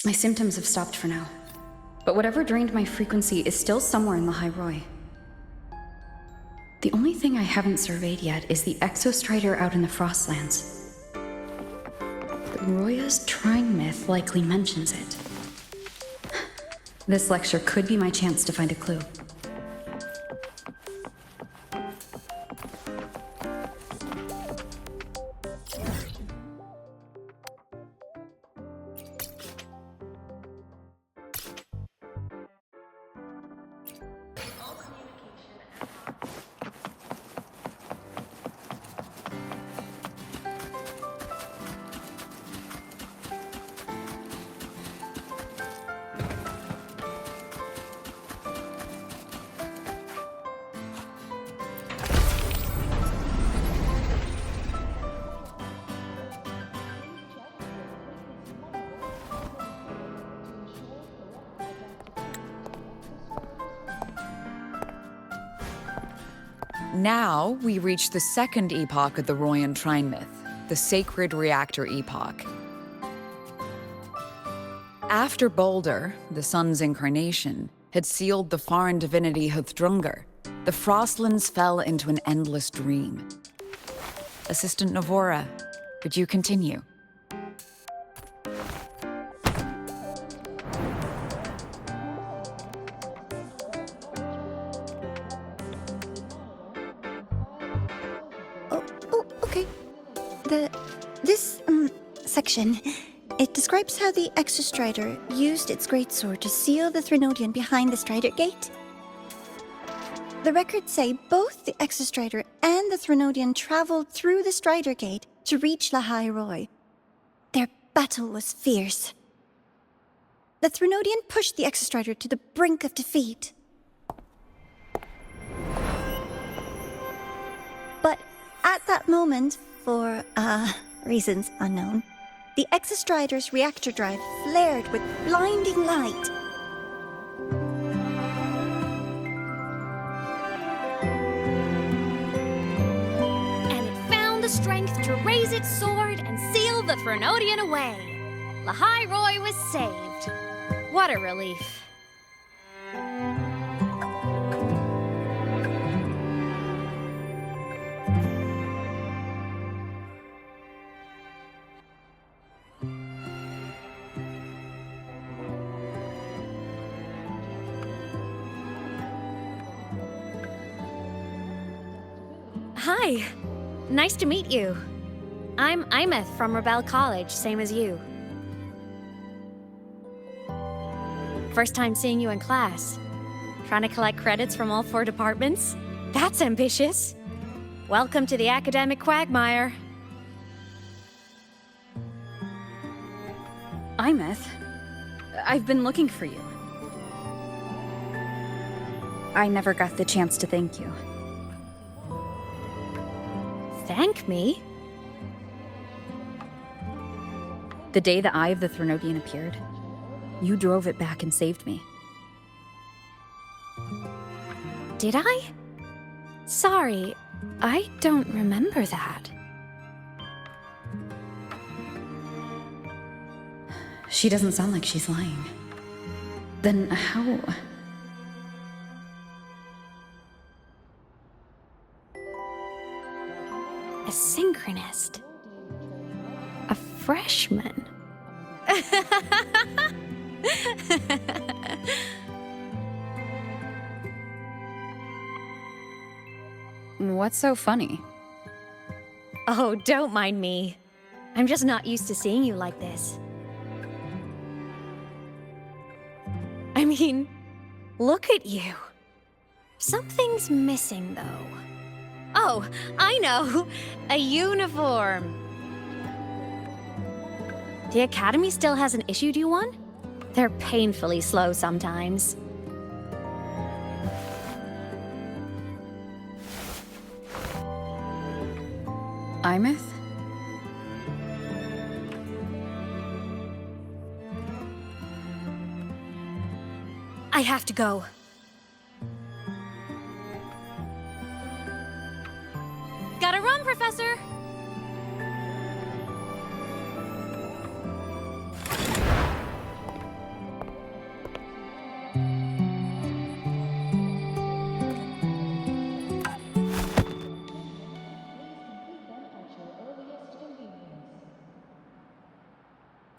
My symptoms have stopped for now. But whatever drained my frequency is still somewhere in the High Roy. The only thing I haven't surveyed yet is the exostrider out in the Frostlands. The Roya's Trine myth likely mentions it. This lecture could be my chance to find a clue. Now, we reach the second epoch of the Royan Trine myth, the Sacred Reactor Epoch. After Boulder, the sun's incarnation, had sealed the foreign divinity Huthdrungar, the Frostlands fell into an endless dream. Assistant Navora, could you continue? Okay. This section, it describes how the Exostrider used its greatsword to seal the Threnodian behind the Strider Gate. The records say both the Exostrider and the Threnodian traveled through the Strider Gate to reach La High Roy. Their battle was fierce. The Threnodian pushed the Exostrider to the brink of defeat. But at that moment, for, reasons unknown, the Exostrider's reactor drive flared with blinding light. And it found the strength to raise its sword and seal the Threnodian away. La High Roy was saved. What a relief. Hi. Nice to meet you. I'm Imeth from Rebel College, same as you. First time seeing you in class. Trying to collect credits from all 4 departments? That's ambitious. Welcome to the academic quagmire. Imeth, I've been looking for you. I never got the chance to thank you. Thank me? The day the Eye of the Threnodian appeared, you drove it back and saved me. Did I? Sorry, I don't remember that. She doesn't sound like she's lying. Then how... A synchronist. A freshman. What's so funny? Oh, don't mind me. I'm just not used to seeing you like this. I mean, look at you. Something's missing, though. Oh, I know! A uniform! The Academy still hasn't issued you one? They're painfully slow sometimes. Imeth? I have to go. Gotta run, Professor!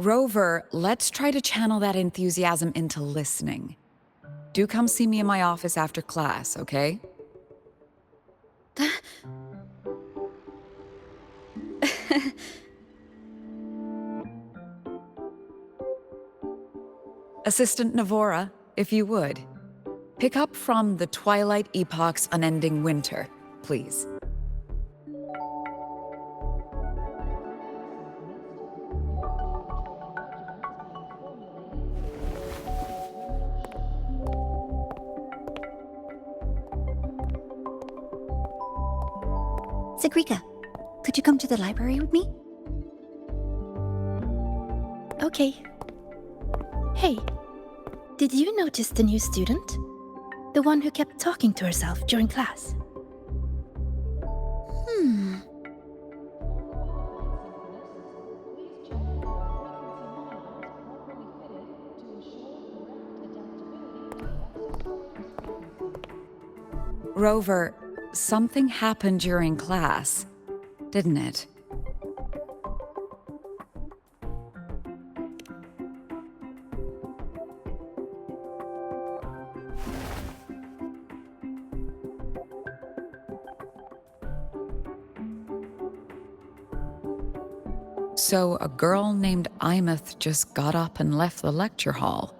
Rover, let's try to channel that enthusiasm into listening. Do come see me in my office after class, okay? Assistant Navora, if you would. Pick up from the Twilight Epoch's Unending Winter, please. Sigrika, could you come to the library with me? Okay. Hey, did you notice the new student? The one who kept talking to herself during class? Rover, something happened during class, didn't it? So a girl named Imeth just got up and left the lecture hall.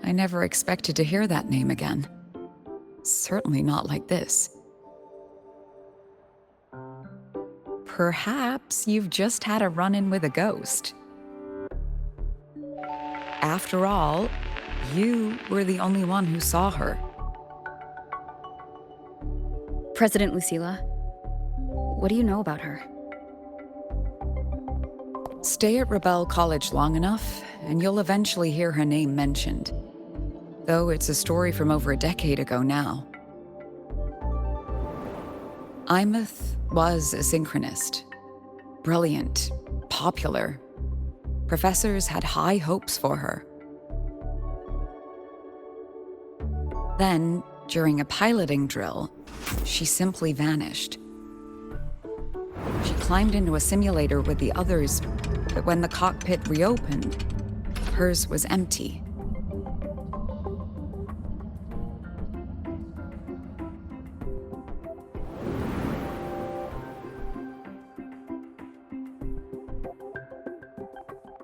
I never expected to hear that name again. Certainly not like this. Perhaps you've just had a run-in with a ghost. After all, you were the only one who saw her. President Lucilla, what do you know about her? Stay at Rebel College long enough, and you'll eventually hear her name mentioned. Though it's a story from over a decade ago now. Imeth was a synchronist. Brilliant, popular. Professors had high hopes for her. Then, during a piloting drill, she simply vanished. She climbed into a simulator with the others, but when the cockpit reopened, hers was empty.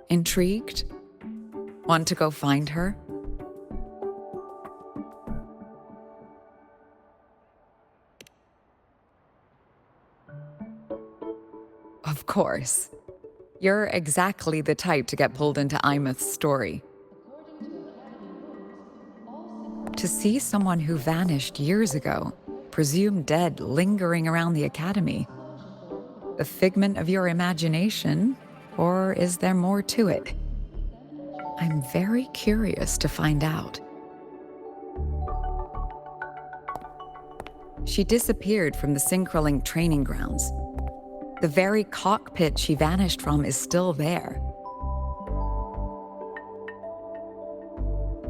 Intrigued? Want to go find her? Of course. You're exactly the type to get pulled into Imeth's story. To see someone who vanished years ago, presumed dead, lingering around the academy, a figment of your imagination, or is there more to it? I'm very curious to find out. She disappeared from the Synchrolink training grounds. The very cockpit she vanished from is still there.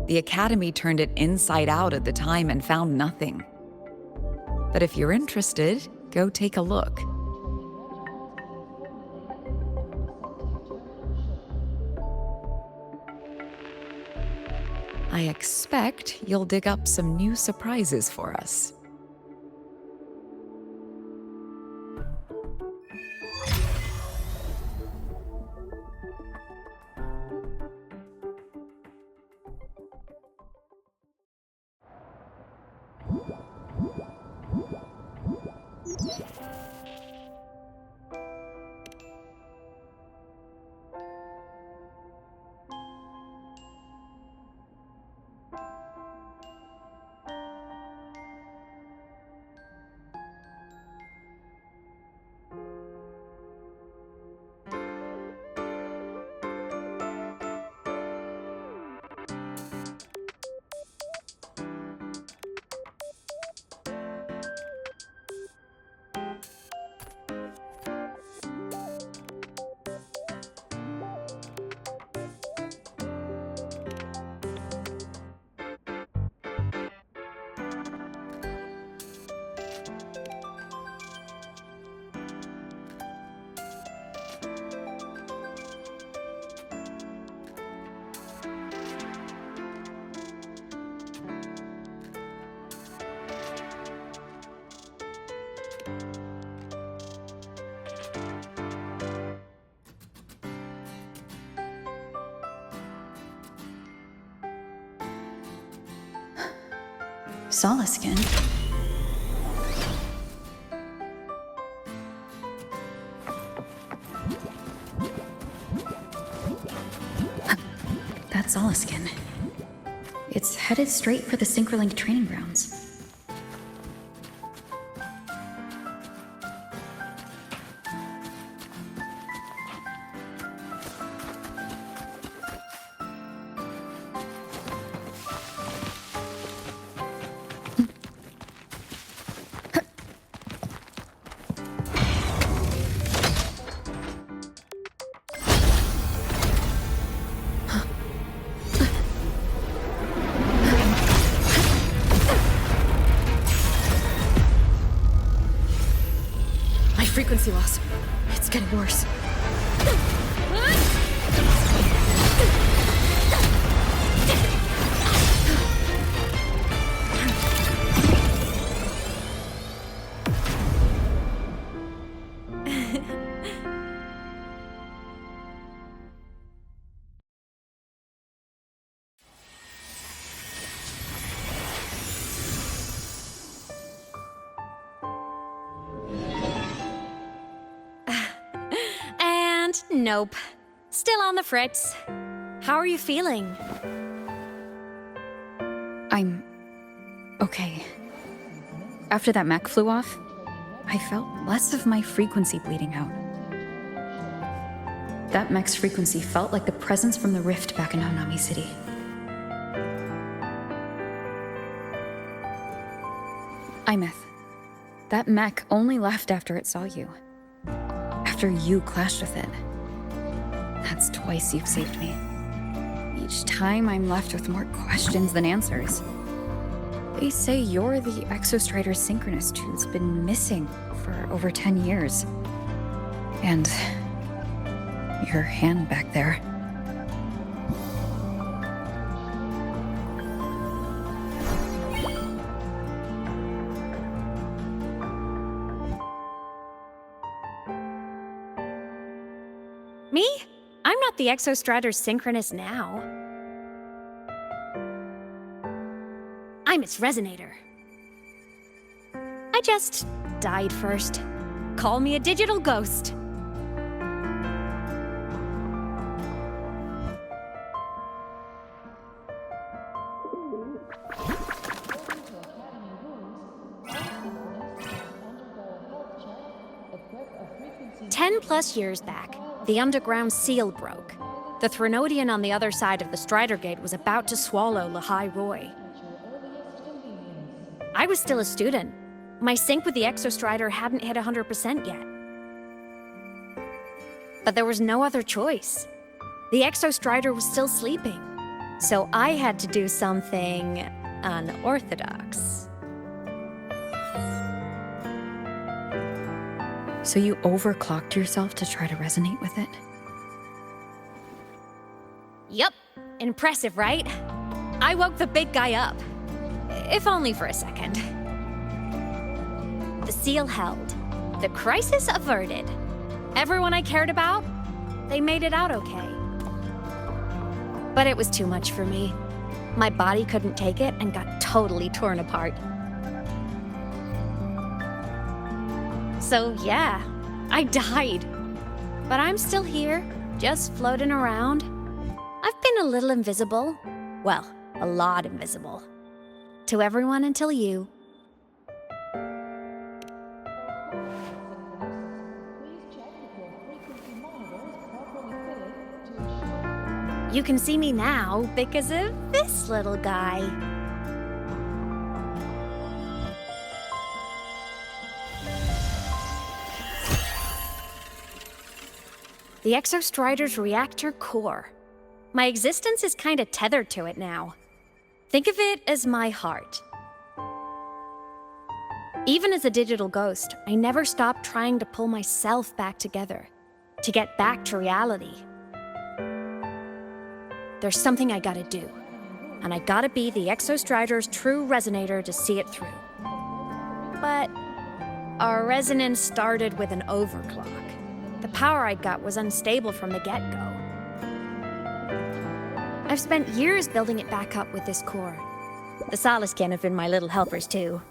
The Academy turned it inside out at the time and found nothing. But if you're interested, go take a look. I expect you'll dig up some new surprises for us. Solaskin. That's Solaskin. It's headed straight for the Synchroling training grounds. Frequency loss. It's getting worse. Nope. Still on the fritz. How are you feeling? I'm okay. After that mech flew off, I felt less of my frequency bleeding out. That mech's frequency felt like the presence from the rift back in Honami City. Imeth, that mech only left after it saw you. After you clashed with it. That's twice you've saved me. Each time I'm left with more questions than answers. They say you're the Exostrider synchronist who's been missing for over 10 years. And your hand back there. Me? I'm not the Exostrider synchronist now. I'm its resonator. I just died first. Call me a digital ghost. +10 years back, the underground seal broke. The Threnodian on the other side of the Strider Gate was about to swallow Lahai Roy. I was still a student. My sync with the Exostrider hadn't hit 100% yet. But there was no other choice. The Exostrider was still sleeping. So I had to do something unorthodox. So you overclocked yourself to try to resonate with it? Yup. Impressive, right? I woke the big guy up. If only for a second. The seal held. The crisis averted. Everyone I cared about, they made it out okay. But it was too much for me. My body couldn't take it and got totally torn apart. So yeah, I died. But I'm still here, just floating around. I've been a little invisible. Well, a lot invisible. To everyone until you. You can see me now because of this little guy. The Exostrider's reactor core. My existence is kinda tethered to it now. Think of it as my heart. Even as a digital ghost, I never stopped trying to pull myself back together, to get back to reality. There's something I gotta do, and I gotta be the Exostrider's true resonator to see it through. But our resonance started with an overclock. The power I got was unstable from the get-go. I've spent years building it back up with this core, The Soliskin have been my little helpers too.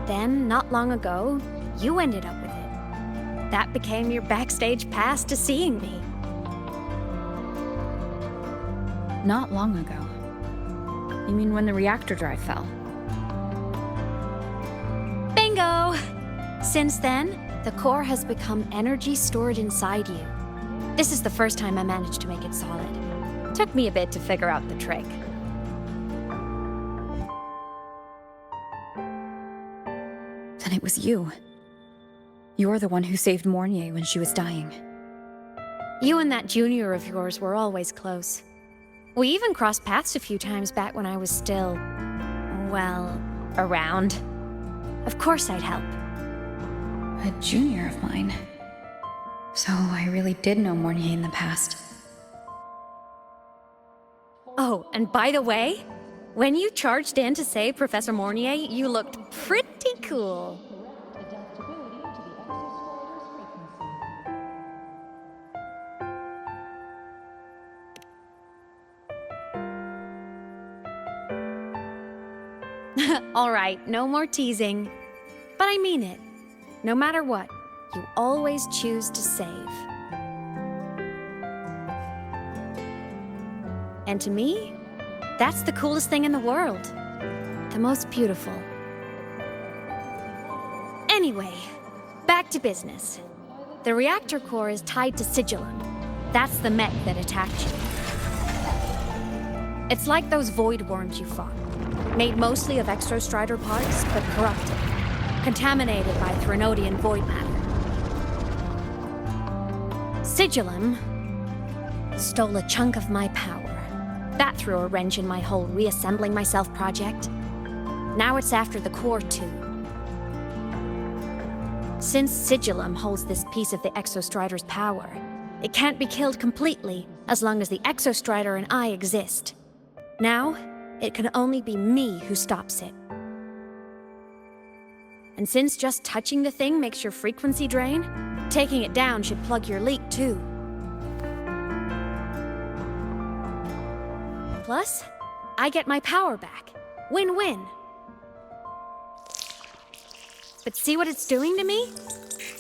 Then, not long ago, you ended up with it. That became your backstage pass to seeing me. Not long ago. You mean when the reactor drive fell? Bingo! Since then, the core has become energy stored inside you. This is the first time I managed to make it solid. Took me a bit to figure out the trick. Then it was you. You're the one who saved Mornier when she was dying. You and that junior of yours were always close. We even crossed paths a few times back when I was still, well, around. Of course I'd help. A junior of mine. So I really did know Mornier in the past. Oh, and by the way, when you charged in to save Professor Mornier, you looked pretty cool. All right, no more teasing. But I mean it. No matter what, you always choose to save. And to me, that's the coolest thing in the world. The most beautiful. Anyway, back to business. The reactor core is tied to Sigillum. That's the mech that attacked you. It's like those void worms you fought. Made mostly of exostrider parts, but corrupted. Contaminated by Threnodian void matter. Sigillum stole a chunk of my power. That threw a wrench in my whole reassembling myself project. Now it's after the core too. Since Sigillum holds this piece of the Exostrider's power, it can't be killed completely as long as the Exostrider and I exist. Now, it can only be me who stops it. And since just touching the thing makes your frequency drain, taking it down should plug your leak too. Plus, I get my power back. Win-win. But see what it's doing to me?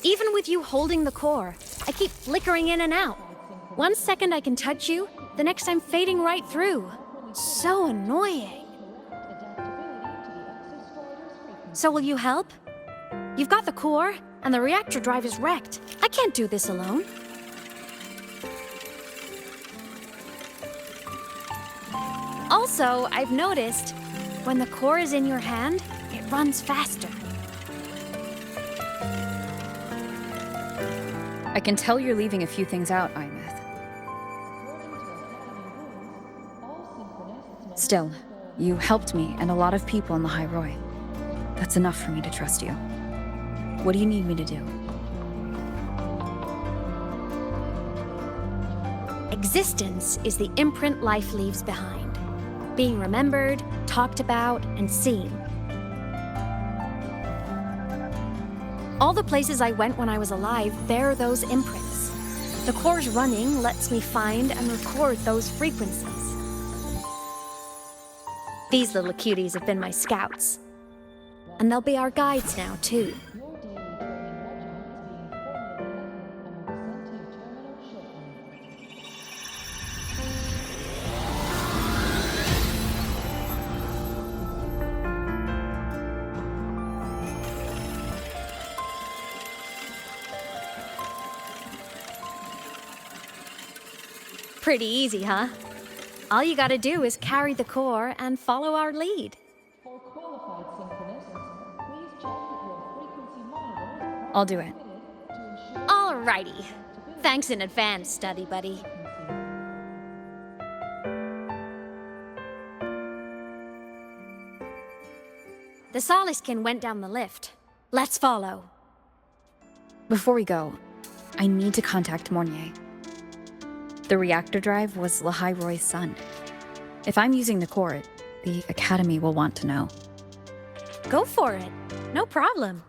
Even with you holding the core, I keep flickering in and out. 1 second I can touch you, the next I'm fading right through. So annoying. So will you help? You've got the core, and the reactor drive is wrecked. I can't do this alone. Also, I've noticed, when the core is in your hand, it runs faster. I can tell you're leaving a few things out, Imeth. Still, you helped me and a lot of people in the High Roy. That's enough for me to trust you. What do you need me to do? Existence is the imprint life leaves behind. Being remembered, talked about, and seen. All the places I went when I was alive bear those imprints. The core's running lets me find and record those frequencies. These little cuties have been my scouts. And they'll be our guides now, too. Pretty easy, huh? All you gotta do is carry the core and follow our lead. For qualified synchronicists, please check that your frequency monitor I'll do it. to ensure Alrighty. Thanks in advance, study buddy. The Soliskin went down the lift. Let's follow. Before we go, I need to contact Mornier. The reactor drive was Lahai Roy's son. If I'm using the core, the Academy will want to know. Go for it. No problem.